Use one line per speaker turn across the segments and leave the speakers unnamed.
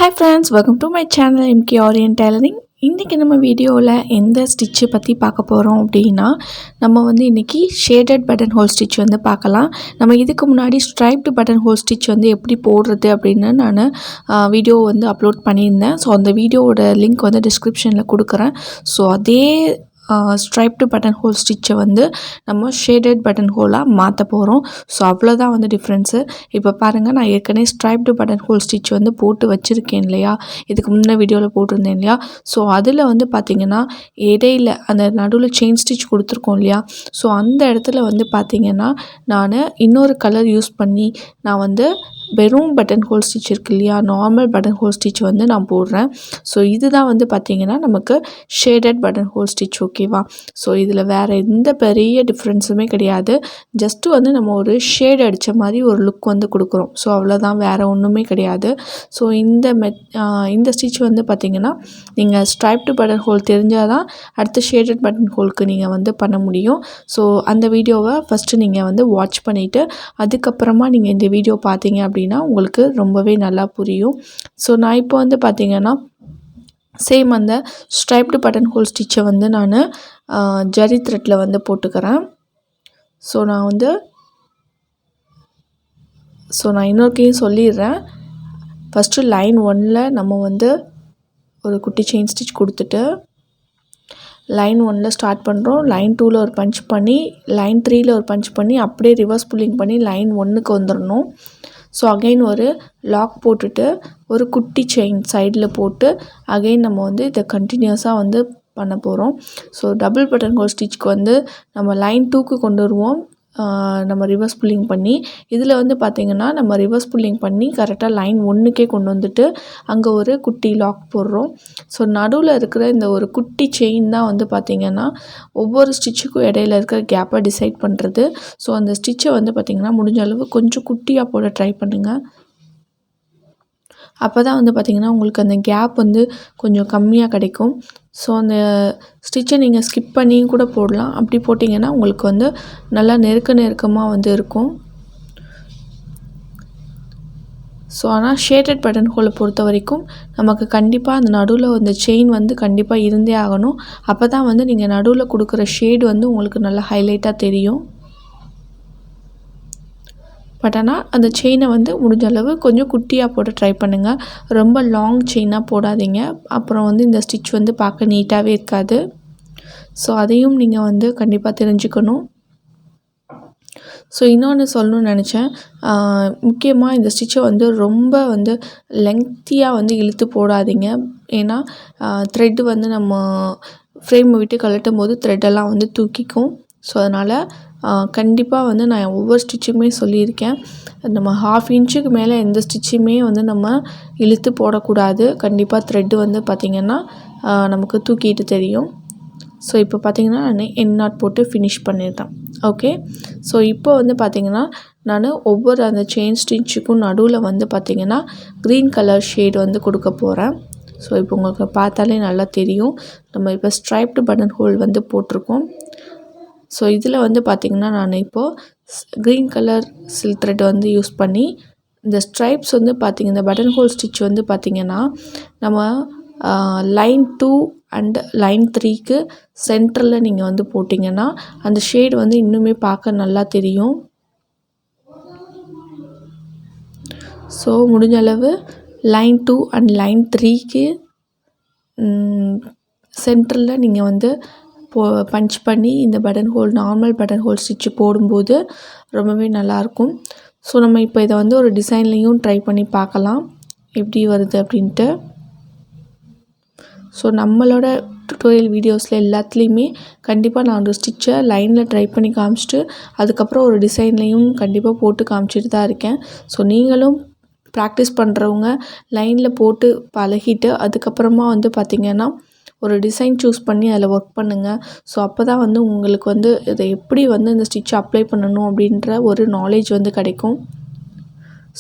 Hi friends, welcome to my channel Aari Tailoring. இன்றைக்கி நம்ம வீடியோவில் எந்த ஸ்டிச்சு பற்றி பார்க்க போகிறோம் அப்படின்னா, நம்ம வந்து இன்றைக்கி ஷேடட் பட்டன் ஹோல் ஸ்டிச் வந்து பார்க்கலாம். நம்ம இதுக்கு முன்னாடி ஸ்ட்ரைப்டு பட்டன் ஹோல் ஸ்டிச் வந்து எப்படி போடுறது அப்படின்னு நான் வீடியோ வந்து அப்லோட் பண்ணியிருந்தேன். ஸோ அந்த வீடியோவோட லிங்க் வந்து டிஸ்கிரிப்ஷனில் கொடுக்குறேன். ஸோ அதே ஸ்ட்ரைப்டு பட்டன் ஹோல் ஸ்டிச்சை வந்து நம்ம ஷேடட் பட்டன் ஹோலாக மாற்ற போகிறோம். ஸோ அவ்வளோதான் வந்து டிஃப்ரென்ஸு. இப்போ பாருங்கள், நான் ஏற்கனவே ஸ்ட்ரைப்டு பட்டன் ஹோல் ஸ்டிச் வந்து போட்டு வச்சுருக்கேன் இல்லையா, இதுக்கு முன்னே வீடியோவில் போட்டிருந்தேன் இல்லையா. ஸோ அதில் வந்து பார்த்திங்கன்னா இடையில அந்த நடுவில் செயின் ஸ்டிச் கொடுத்துருக்கோம் இல்லையா, ஸோ அந்த இடத்துல வந்து பார்த்திங்கன்னா நான் இன்னொரு கலர் யூஸ் பண்ணி நான் வந்து வெறும் பட்டன் ஹோல் ஸ்டிச் இருக்குது இல்லையா, நார்மல் பட்டன் ஹோல் ஸ்டிச் வந்து நான் போடுறேன். ஸோ இதுதான் வந்து பார்த்திங்கன்னா நமக்கு ஷேடட் பட்டன் ஹோல் ஸ்டிச். ஓகேவா. ஸோ இதில் வேறு எந்த பெரிய டிஃப்ரென்ஸுமே கிடையாது. ஜஸ்ட்டு வந்து நம்ம ஒரு ஷேட் அடித்த மாதிரி ஒரு லுக் வந்து கொடுக்குறோம். ஸோ அவ்வளோதான், வேறு ஒன்றுமே கிடையாது. ஸோ இந்த ஸ்டிச் வந்து பார்த்திங்கன்னா நீங்கள் ஸ்ட்ரைப்டு பட்டன் ஹோல் தெரிஞ்சால் தான் அடுத்த ஷேடட் பட்டன் ஹோலுக்கு நீங்கள் வந்து பண்ண முடியும். ஸோ அந்த வீடியோவை ஃபஸ்ட்டு நீங்கள் வந்து வாட்ச் பண்ணிவிட்டு அதுக்கப்புறமா நீங்கள் இந்த வீடியோ பார்த்தீங்க அப்படின்னா உங்களுக்கு ரொம்பவே நல்லா புரியும். ஸோ நான் இப்போ வந்து பார்த்திங்கன்னா சேம் அந்த ஸ்ட்ரைப்டு பட்டன் ஹோல் ஸ்டிச்சை வந்து நான் ஜரி த்ரெட்டில் வந்து போட்டுக்கிறேன். ஸோ நான் இன்னொருக்கையும் சொல்லிடுறேன். ஃபஸ்ட்டு லைன் 1ல் நம்ம வந்து ஒரு குட்டி செயின் ஸ்டிச் கொடுத்துட்டு லைன் 1ல் ஸ்டார்ட் பண்ணுறோம். லைன் 2ல் ஒரு பஞ்ச் பண்ணி லைன் 3ல் ஒரு பஞ்ச் பண்ணி அப்படியே ரிவர்ஸ் புல்லிங் பண்ணி லைன் 1க்கு வந்துடணும். ஸோ அகெயின் ஒரு லாக் போட்டுட்டு ஒரு குட்டி செயின் சைடில் போட்டு அகெயின் நம்ம வந்து இதை கண்டினியூஸாக வந்து பண்ண போகிறோம். ஸோ டபுள் பட்டன் ஹோல் ஸ்டிச்சுக்கு வந்து நம்ம லைன் 2க்கு கொண்டு வருவோம் நம்ம ரிவர்ஸ் புல்லிங் பண்ணி. இதில் வந்து பார்த்திங்கன்னா நம்ம ரிவர்ஸ் புல்லிங் பண்ணி கரெக்டாக லைன் 1க்கே கொண்டு வந்துட்டு அங்கே ஒரு குட்டி லாக் போடுறோம். ஸோ நடுவில் இருக்கிற இந்த ஒரு குட்டி செயின் தான் வந்து பார்த்திங்கன்னா ஒவ்வொரு ஸ்டிச்சுக்கும் இடையில இருக்கிற கேப்பை டிசைட் பண்ணுறது. ஸோ அந்த ஸ்டிச்சை வந்து பார்த்திங்கன்னா முடிஞ்ச அளவு கொஞ்சம் குட்டியாக போட ட்ரை பண்ணுங்கள். அப்போ தான் வந்து பார்த்திங்கன்னா உங்களுக்கு அந்த கேப் வந்து கொஞ்சம் கம்மியாக கிடைக்கும். ஸோ அந்த ஸ்டிச்சை நீங்கள் ஸ்கிப் பண்ணியும் கூட போடலாம். அப்படி போட்டிங்கன்னா உங்களுக்கு வந்து நல்லா நெருக்கமாக வந்து இருக்கும். ஸோ ஆனால் ஷேடட் பட்டன் ஹோலை பொறுத்த வரைக்கும் நமக்கு கண்டிப்பாக அந்த நடுவில் அந்த செயின் வந்து கண்டிப்பாக இருந்தே ஆகணும். அப்போ தான் வந்து நீங்கள் நடுவில் கொடுக்குற ஷேடு வந்து உங்களுக்கு நல்லா ஹைலைட்டாக தெரியும். பட் ஆனால் அந்த செயினை வந்து முடிஞ்ச அளவு கொஞ்சம் குட்டியாக போட ட்ரை பண்ணுங்கள். ரொம்ப லாங் செயினாக போடாதீங்க. அப்புறம் வந்து இந்த ஸ்டிச் வந்து பார்க்க நீட்டாகவே இருக்காது. ஸோ அதையும் நீங்கள் வந்து கண்டிப்பாக தெரிஞ்சுக்கணும். ஸோ இன்னொன்று சொல்லணும்னு நினச்சேன். முக்கியமாக இந்த ஸ்டிச்சை வந்து ரொம்ப வந்து லெங்க்த்தியாக வந்து இழுத்து போடாதீங்க. ஏன்னா த்ரெட்டு வந்து நம்ம ஃப்ரேமை விட்டு கழட்டும் போது த்ரெட்டெல்லாம் வந்து தூக்கிக்கும். ஸோ அதனால் கண்டிப்பாக வந்து நான் ஒவ்வொரு ஸ்டிச்சுமே சொல்லியிருக்கேன். நம்ம 1/2 இன்ச்சுக்கு மேலே எந்த ஸ்டிச்சுமே வந்து நம்ம இழுத்து போடக்கூடாது. கண்டிப்பாக த்ரெட்டு வந்து பார்த்திங்கன்னா நமக்கு தூக்கிட்டு தெரியும். ஸோ இப்போ பார்த்திங்கன்னா நான் எண்ட் நாட் போட்டு ஃபினிஷ் பண்ணிடுறேன். ஓகே. ஸோ இப்போ வந்து பார்த்திங்கன்னா நான் ஒவ்வொரு அந்த செயின் ஸ்டிச்சுக்கும் நடுவில் வந்து பார்த்திங்கன்னா க்ரீன் கலர் ஷேடு வந்து கொடுக்க போகிறேன். ஸோ இப்போ உங்களுக்கு பார்த்தாலே நல்லா தெரியும். நம்ம இப்போ ஸ்ட்ரைப்டு பட்டன் ஹோல் வந்து போட்டிருக்கோம். ஸோ இதில் வந்து பார்த்திங்கன்னா நான் இப்போது க்ரீன் கலர் சில்க் த்ரெட் வந்து யூஸ் பண்ணி இந்த ஸ்ட்ரைப்ஸ் வந்து பார்த்திங்க இந்த பட்டன் ஹோல் ஸ்டிச் வந்து பார்த்திங்கன்னா நம்ம லைன் 2 அண்ட் லைன் 3க்கு சென்டரில் நீங்கள் வந்து போட்டிங்கன்னா அந்த ஷேடு வந்து இன்னுமே பார்க்க நல்லா தெரியும். ஸோ முடிஞ்ச அளவு லைன் 2 அண்ட் லைன் 3க்கு சென்டரில் நீங்கள் வந்து பஞ்ச் பண்ணி இந்த button whole normal button whole stitch போடும்போது ரொம்பவே நல்லாயிருக்கும். ஸோ நம்ம இப்போ இதை வந்து ஒரு டிசைன்லேயும் ட்ரை பண்ணி பார்க்கலாம் எப்படி வருது அப்படின்ட்டு. ஸோ நம்மளோட டுட்டோரியல் வீடியோஸில் எல்லாத்துலேயுமே கண்டிப்பாக நான் ஒரு ஸ்டிச்சை லைனில் ட்ரை பண்ணி காமிச்சிட்டு அதுக்கப்புறம் ஒரு டிசைன்லேயும் கண்டிப்பாக போட்டு காமிச்சிட்டு தான் இருக்கேன். ஸோ நீங்களும் ப்ராக்டிஸ் பண்ணுறவங்க லைனில் போட்டு பழகிட்டு அதுக்கப்புறமா வந்து பார்த்திங்கன்னா ஒரு டிசைன் சூஸ் பண்ணி அதில் ஒர்க் பண்ணுங்கள். ஸோ அப்போ தான் வந்து உங்களுக்கு வந்து இதை எப்படி வந்து இந்த ஸ்டிச்சை அப்ளை பண்ணணும் அப்படின்ற ஒரு நாலேஜ் வந்து கிடைக்கும்.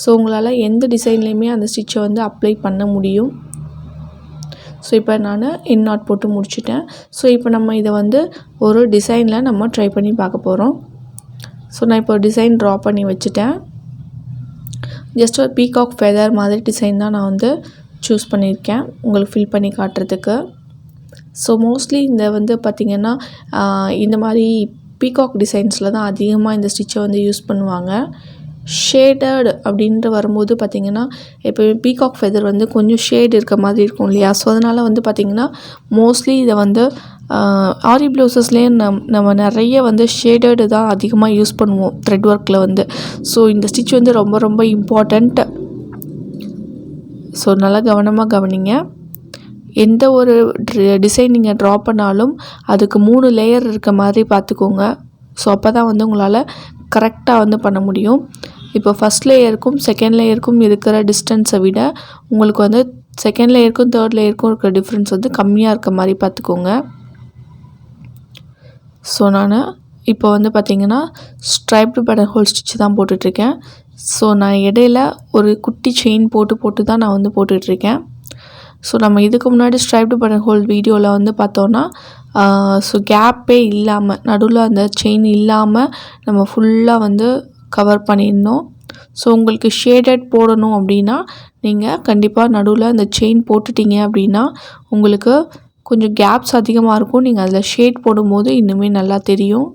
ஸோ உங்களால் எந்த டிசைன்லேயுமே அந்த ஸ்டிச்சை வந்து அப்ளை பண்ண முடியும். ஸோ இப்போ நான் எண்ட் நாட் போட்டு முடிச்சிட்டேன். ஸோ இப்போ நம்ம இதை வந்து ஒரு டிசைனில் நம்ம ட்ரை பண்ணி பார்க்க போகிறோம். ஸோ நான் இப்போ டிசைன் ட்ரா பண்ணி வச்சுட்டேன். ஜஸ்ட் ஒரு பீகாக் ஃபெதர் மாதிரி டிசைன் தான் நான் வந்து சூஸ் பண்ணியிருக்கேன் உங்களுக்கு ஃபில் பண்ணி காட்டுறதுக்கு. ஸோ மோஸ்ட்லி இந்த வந்து பார்த்திங்கன்னா இந்த மாதிரி பீகாக் டிசைன்ஸில் தான் அதிகமாக இந்த ஸ்டிச்சை வந்து யூஸ் பண்ணுவாங்க. ஷேடட் அப்படின்ட்டு வரும்போது பார்த்திங்கன்னா இப்போ பீகாக் ஃபெதர் வந்து கொஞ்சம் ஷேட் இருக்க மாதிரி இருக்கும் இல்லையா? ஸோ அதனால் வந்து பார்த்திங்கன்னா மோஸ்ட்லி இதை வந்து ஆரி ப்ளவுசஸ்லேயே நம்ம நிறைய வந்து ஷேடடு தான் அதிகமாக யூஸ் பண்ணுவோம் த்ரெட் ஒர்க்கில் வந்து. ஸோ இந்த ஸ்டிச் வந்து ரொம்ப ரொம்ப இம்பார்ட்டண்ட். ஸோ நல்லா கவனமாக கவனிங்க. எந்த ஒரு டிசைன் நீங்கள் ட்ரா பண்ணாலும் அதுக்கு 3 லேயர் இருக்க மாதிரி பார்த்துக்கோங்க. ஸோ அப்போ தான் வந்து உங்களால் கரெக்டாக வந்து பண்ண முடியும். இப்போ ஃபஸ்ட் லேயருக்கும் செகண்ட் லேயருக்கும் இருக்கிற டிஸ்டன்ஸை விட உங்களுக்கு வந்து செகண்ட் லேயருக்கும் தேர்ட் லேயருக்கும் இருக்கிற டிஃப்ரென்ஸ் வந்து கம்மியாக இருக்க மாதிரி பார்த்துக்கோங்க. ஸோ நான் இப்போ வந்து பார்த்திங்கன்னா ஸ்ட்ரைப்டு பட்டன் ஹோல் ஸ்டிச் தான் போட்டுட்ருக்கேன். ஸோ நான் இடையில ஒரு குட்டி செயின் போட்டு தான் நான் வந்து போட்டுட்ருக்கேன். ஸோ நம்ம இதுக்கு முன்னாடி ஸ்ட்ரைப்டு பட்டன் ஹோல் வீடியோவில் வந்து பார்த்தோன்னா ஸோ கேப்பே இல்லாமல் நடுவில் அந்த செயின் இல்லாமல் நம்ம ஃபுல்லாக வந்து கவர் பண்ணியிருந்தோம். ஸோ உங்களுக்கு ஷேடட் போடணும் அப்படின்னா நீங்கள் கண்டிப்பாக நடுவில் அந்த செயின் போட்டுட்டீங்க அப்படின்னா உங்களுக்கு கொஞ்சம் கேப்ஸ் அதிகமாக இருக்கும். நீங்கள் அதில் ஷேட் போடும்போது இன்னுமே நல்லா தெரியும்.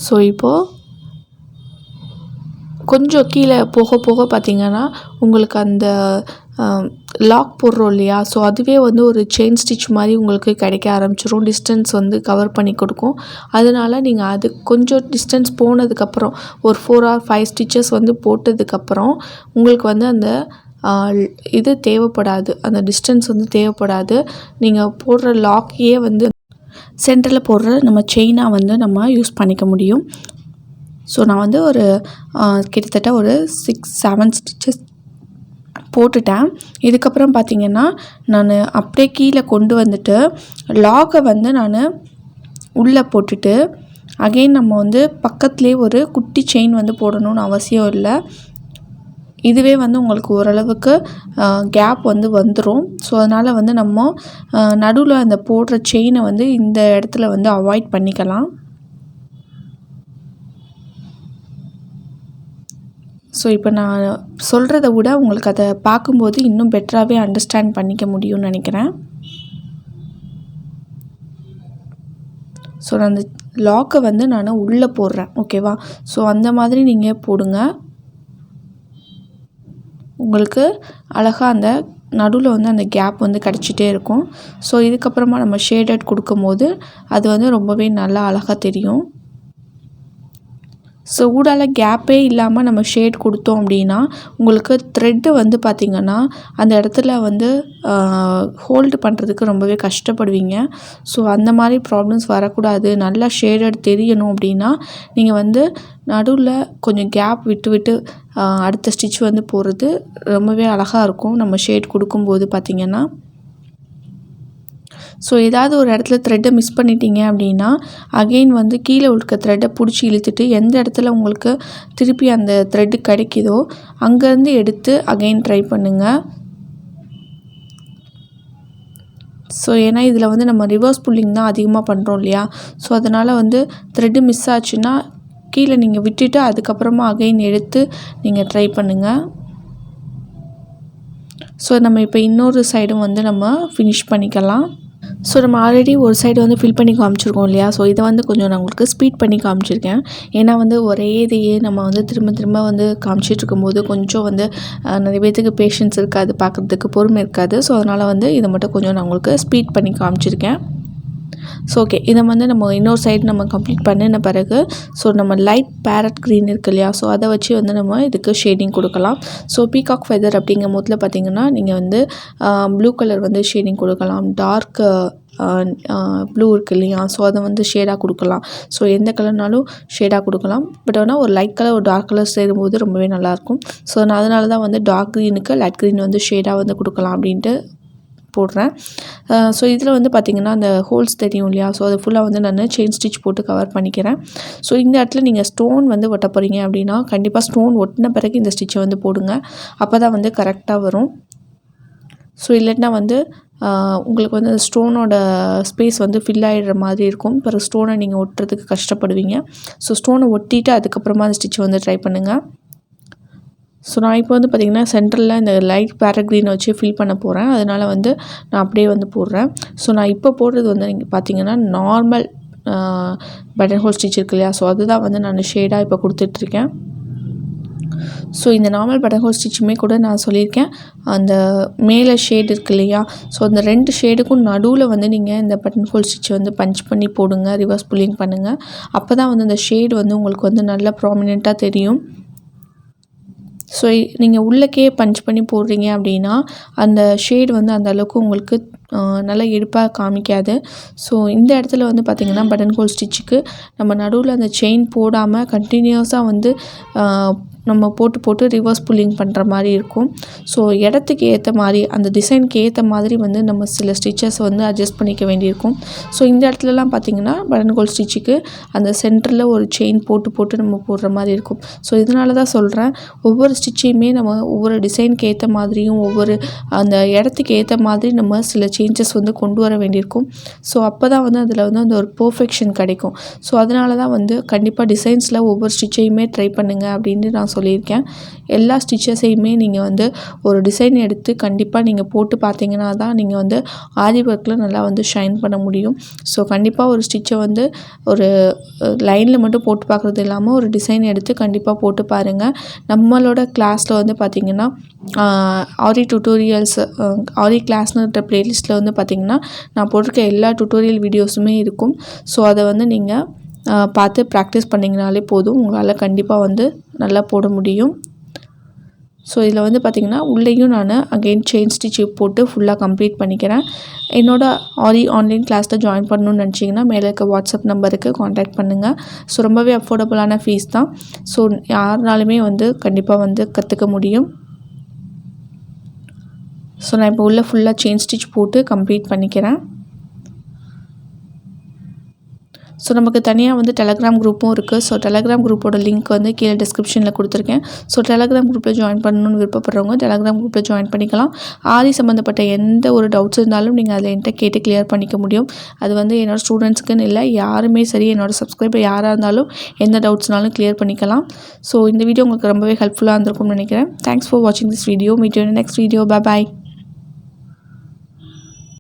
ஸோ இப்போது கொஞ்சம் கீழே போக போக பார்த்திங்கன்னா உங்களுக்கு அந்த லாக் போடுறோம் இல்லையா? ஸோ அதுவே வந்து ஒரு செயின் ஸ்டிச் மாதிரி உங்களுக்கு கிடைக்க ஆரம்பிச்சிடும். டிஸ்டன்ஸ் வந்து கவர் பண்ணி கொடுக்கும். அதனால நீங்கள் அது கொஞ்சம் டிஸ்டன்ஸ் போனதுக்கப்புறம் ஒரு 4 or 5 ஸ்டிச்சஸ் வந்து போட்டதுக்கப்புறம் உங்களுக்கு வந்து அந்த இது தேவைப்படாது, அந்த டிஸ்டன்ஸ் வந்து தேவைப்படாது. நீங்கள் போடுற லாக்கையே வந்து சென்டரில் போடுற நம்ம செயினாக வந்து நம்ம யூஸ் பண்ணிக்க முடியும். ஸோ நான் வந்து ஒரு கிட்டத்தட்ட ஒரு 6-7 ஸ்டிச்சஸ் போட்டுட்டேன். இதுக்கப்புறம் பார்த்திங்கன்னா நான் அப்படியே கீழே கொண்டு வந்துட்டு லாக்கை வந்து நான் உள்ளே போட்டுட்டு அகெயின் நம்ம வந்து பக்கத்துலேயே ஒரு குட்டி செயின் வந்து போடணும்னு அவசியம் இல்லை. இதுவே வந்து உங்களுக்கு ஓரளவுக்கு கேப் வந்து வந்துடும். ஸோ அதனால் வந்து நம்ம நடுவில் அந்த போடுற செயினை வந்து இந்த இடத்துல வந்து அவாய்ட் பண்ணிக்கலாம். ஸோ இப்போ நான் சொல்கிறத விட உங்களுக்கு அதை பார்க்கும்போது இன்னும் பெட்டராகவே அண்டர்ஸ்டாண்ட் பண்ணிக்க முடியும்னு நினைக்கிறேன். ஸோ நான் அந்த லாக்கை வந்து நான் உள்ளே போடுறேன். ஓகேவா? ஸோ அந்த மாதிரி நீங்கள் போடுங்க. உங்களுக்கு அழகாக அந்த நடுவில் வந்து அந்த கேப் வந்து கிடச்சிட்டே இருக்கும். ஸோ இதுக்கப்புறமா நம்ம ஷேடட் கொடுக்கும்போது அது வந்து ரொம்பவே நல்லா அழகாக தெரியும். ஸோ ஊடால கேப்பே இல்லாமல் நம்ம ஷேட் கொடுத்தோம் அப்படின்னா உங்களுக்கு த்ரெட்டு வந்து பார்த்திங்கன்னா அந்த இடத்துல வந்து ஹோல்டு பண்ணுறதுக்கு ரொம்பவே கஷ்டப்படுவீங்க. ஸோ அந்த மாதிரி ப்ராப்ளம்ஸ் வரக்கூடாது, நல்லா ஷேடட் தெரியணும் அப்படின்னா நீங்கள் வந்து நடுவில் கொஞ்சம் கேப் விட்டு அடுத்த ஸ்டிச் வந்து போடுறது ரொம்பவே அழகாக இருக்கும் நம்ம ஷேட் கொடுக்கும்போது பார்த்திங்கன்னா. ஸோ ஏதாவது ஒரு இடத்துல த்ரெட்டை மிஸ் பண்ணிட்டீங்க அப்படின்னா அகெயின் வந்து கீழே இருக்க த்ரெட்டை பிடிச்சி இழுத்துட்டு எந்த இடத்துல உங்களுக்கு திருப்பி அந்த த்ரெட்டு கிடைக்குதோ அங்கேருந்து எடுத்து அகெயின் ட்ரை பண்ணுங்கள். ஸோ ஏன்னா இதில் வந்து நம்ம ரிவர்ஸ் புல்லிங் தான் அதிகமாக பண்ணுறோம் இல்லையா? ஸோ அதனால் வந்து த்ரெட்டு மிஸ் ஆச்சுன்னா கீழே நீங்கள் விட்டுட்டு அதுக்கப்புறமா அகெயின் எடுத்து நீங்கள் ட்ரை பண்ணுங்கள். ஸோ நம்ம இப்போ இன்னொரு சைடும் வந்து நம்ம ஃபினிஷ் பண்ணிக்கலாம். ஸோ நம்ம ஆல்ரெடி ஒரு சைடு வந்து ஃபில் பண்ணி காமிச்சிருக்கோம் இல்லையா? ஸோ இதை வந்து கொஞ்சம் நான் உங்களுக்கு ஸ்பீட் பண்ணி காமிச்சிருக்கேன். ஏன்னா வந்து ஒரே இதையே நம்ம வந்து திரும்ப வந்து காமிச்சிட்டு இருக்கும்போது கொஞ்சம் வந்து நிறைய பேர்த்துக்கு பேஷன்ஸ் இருக்காது, பார்க்குறதுக்கு பொறுமை இருக்காது. ஸோ அதனால் வந்து இதை மட்டும் கொஞ்சம் நான் உங்களுக்கு ஸ்பீட் பண்ணி காமிச்சிருக்கேன். ஸோ ஓகே, இதை வந்து நம்ம இன்னொரு சைடு நம்ம கம்ப்ளீட் பண்ணின பிறகு ஸோ நம்ம லைட் பேரட் க்ரீன் இருக்கு இல்லையா? ஸோ அதை வச்சு வந்து நம்ம இதுக்கு ஷேடிங் கொடுக்கலாம். ஸோ பீகாக் ஃபெதர் அப்படிங்கும் போதில் பார்த்திங்கன்னா நீங்கள் வந்து ப்ளூ கலர் வந்து ஷேடிங் கொடுக்கலாம். டார்க் ப்ளூ இருக்குது இல்லையா? ஸோ அதை வந்து ஷேடாக கொடுக்கலாம். ஸோ எந்த கலர்னாலும் ஷேடாக கொடுக்கலாம். பட் ஆனால் ஒரு லைட் கலர் ஒரு டார்க் கலர் சேரும்போது ரொம்பவே நல்லாயிருக்கும். ஸோ நான் அதனால தான் வந்து டார்க் க்ரீனுக்கு லைட் க்ரீன் வந்து ஷேடாக வந்து கொடுக்கலாம் அப்படின்ட்டு போடுறேன். ஸோ இதில் வந்து பார்த்திங்கன்னா அந்த ஹோல்ஸ் தெரியும் இல்லையா? ஸோ அதை ஃபுல்லாக வந்து நான் செயின் ஸ்டிச் போட்டு கவர் பண்ணிக்கிறேன். ஸோ இந்த இடத்துல நீங்கள் ஸ்டோன் வந்து ஒட்ட போகிறீங்க அப்படின்னா கண்டிப்பாக ஸ்டோன் ஒட்டின பிறகு இந்த ஸ்டிச்சை வந்து போடுங்க. அப்போ தான் வந்து கரெக்டாக வரும். ஸோ இல்லைன்னா வந்து உங்களுக்கு வந்து ஸ்டோனோட ஸ்பேஸ் வந்து ஃபில் ஆகிடுற மாதிரி இருக்கும். பிறகு ஸ்டோனை நீங்கள் ஒட்டுறதுக்கு கஷ்டப்படுவீங்க. ஸோ ஸ்டோனை ஒட்டிட்டு அதுக்கப்புறமா அந்த ஸ்டிச்சை வந்து ட்ரை பண்ணுங்கள். ஸோ நான் இப்போ வந்து பார்த்திங்கன்னா சென்டரில் இந்த லைட் பேரட் க்ரீன் வச்சு ஃபில் பண்ண போகிறேன். அதனால் வந்து நான் அப்படியே வந்து போடுறேன். ஸோ நான் இப்போ போடுறது வந்து நீங்கள் பார்த்திங்கன்னா நார்மல் பட்டன் ஹோல் ஸ்டிச் இருக்கு இல்லையா, ஸோ அதுதான் வந்து நான் ஷேடாக இப்போ கொடுத்துட்ருக்கேன். ஸோ இந்த நார்மல் பட்டன் ஹோல் ஸ்டிச்சுமே கூட நான் சொல்லியிருக்கேன், அந்த மேலே ஷேடு இருக்கு இல்லையா, ஸோ அந்த 2 ஷேடுக்கும் நடுவில் வந்து நீங்கள் இந்த பட்டன் ஹோல் ஸ்டிச் வந்து பஞ்ச் பண்ணி போடுங்க, ரிவர்ஸ் புல்லிங் பண்ணுங்கள். அப்போ தான் வந்து அந்த ஷேடு வந்து உங்களுக்கு வந்து நல்லா ப்ராமினெண்ட்டாக தெரியும். ஸோ நீங்கள் உள்ளக்கே பஞ்ச் பண்ணி போடுறீங்க அப்படின்னா அந்த ஷேடு வந்து அந்த அளவுக்கு உங்களுக்கு நல்லா எடுப்பாக காமிக்காது. ஸோ இந்த இடத்துல வந்து பார்த்திங்கன்னா பட்டன் ஹோல் ஸ்டிச்சுக்கு நம்ம நடுவில் அந்த செயின் போடாமல் கண்டினியூஸாக வந்து நம்ம போட்டு ரிவர்ஸ் புல்லிங் பண்ணுற மாதிரி இருக்கும். ஸோ இடத்துக்கு ஏற்ற மாதிரி அந்த டிசைனுக்கு ஏற்ற மாதிரி வந்து நம்ம சில ஸ்டிச்சஸ் வந்து அட்ஜஸ்ட் பண்ணிக்க வேண்டியிருக்கும். ஸோ இந்த இடத்துலலாம் பார்த்திங்கன்னா பட்டன் ஹோல் ஸ்டிச்சுக்கு அந்த சென்டரில் ஒரு செயின் போட்டு நம்ம போடுற மாதிரி இருக்கும். ஸோ இதனால தான் சொல்கிறேன், ஒவ்வொரு ஸ்டிச்சையுமே நம்ம ஒவ்வொரு டிசைனுக்கு ஏற்ற மாதிரியும் ஒவ்வொரு அந்த இடத்துக்கு ஏற்ற மாதிரி நம்ம சில சேஞ்சஸ் வந்து கொண்டு வர வேண்டியிருக்கும். ஸோ அப்போ தான் வந்து அதில் வந்து அந்த ஒரு பர்ஃபெக்ஷன் கிடைக்கும். ஸோ அதனால தான் வந்து கண்டிப்பாக டிசைன்ஸில் ஒவ்வொரு ஸ்டிச்சையுமே ட்ரை பண்ணுங்கள் அப்படின்னு நான் சொல்லியிருக்கேன். எல்லா ஸ்டிச்சஸையுமே நீங்கள் வந்து ஒரு டிசைன் எடுத்து கண்டிப்பாக நீங்கள் போட்டு பார்த்தீங்கன்னா தான் நீங்கள் வந்து ஆரி ஒர்க்கில் நல்லா வந்து ஷைன் பண்ண முடியும். ஸோ கண்டிப்பாக ஒரு ஸ்டிச்சை வந்து ஒரு லைனில் மட்டும் போட்டு பார்க்குறது இல்லாமல் ஒரு டிசைன் எடுத்து கண்டிப்பாக போட்டு பாருங்கள். நம்மளோட கிளாஸில் வந்து பார்த்திங்கன்னா ஆரி டியூட்டோரியல்ஸ் ஆரி கிளாஸ்னுன்ற ப்ளேலிஸ்ட்டில் வந்து பார்த்திங்கன்னா நான் போட்டிருக்க எல்லா டியூட்டோரியல் வீடியோஸுமே இருக்கும். ஸோ அதை வந்து நீங்கள் பார்த்து ப்ராக்டிஸ் பண்ணிங்கனாலே போதும், உங்களால் கண்டிப்பாக வந்து நல்லா போட முடியும். ஸோ இதில் வந்து பார்த்திங்கன்னா உள்ளேயும் நான் அகெயின் செயின் ஸ்டிச் போட்டு ஃபுல்லாக கம்ப்ளீட் பண்ணிக்கிறேன். என்னோட ஆரி ஆன்லைன் கிளாஸில் ஜாயின் பண்ணணும்னு நினச்சிங்கன்னா மேலே இருக்க வாட்ஸ்அப் நம்பருக்கு காண்டாக்ட் பண்ணுங்கள். ஸோ ரொம்பவே அஃபோர்டபுளான ஃபீஸ் தான். ஸோ யாருனாலுமே வந்து கண்டிப்பாக வந்து கற்றுக்க முடியும். ஸோ நான் இப்போ உள்ள ஃபுல்லாக செயின் ஸ்டிச் போட்டு கம்ப்ளீட் பண்ணிக்கிறேன். ஸோ நமக்கு தனியாக வந்து டெலகிராம் குரூப்பும் இருக்குது. ஸோ டெலகிராம் குரூப்போட லிங்க் வந்து கீழே டிஸ்கிரிப்ஷனில் கொடுத்துருக்கேன். ஸோ டெலகிராம் குரூப்பில் ஜாயின் பண்ணணும்னு விருப்பப்படுறவங்க டெலகிராம் குரூப்பில் ஜாயின் பண்ணிக்கலாம். ஆரி சம்மந்தப்பட்ட எந்த ஒரு டவுட்ஸ் இருந்தாலும் நீங்கள் அதில் என்கிட்ட கேட்டு கிளியர் பண்ணிக்க முடியும். அது வந்து என்னோடய ஸ்டூடெண்ட்ஸ்க்குன்னு இல்லை, யாருமே சரி, என்னோடய சப்ஸ்கிரைபர் யாராக இருந்தாலும் எந்த டவுட்ஸ்னாலும் கிளியர் பண்ணிக்கலாம். ஸோ இந்த வீடியோ உங்களுக்கு ரொம்பவே ஹெல்ப்ஃபுல்லாக இருந்திருக்கும்னு நினைக்கிறேன். தேங்க்ஸ் ஃபார் வாட்சிங் this video. Meet you in next video. Bye bye.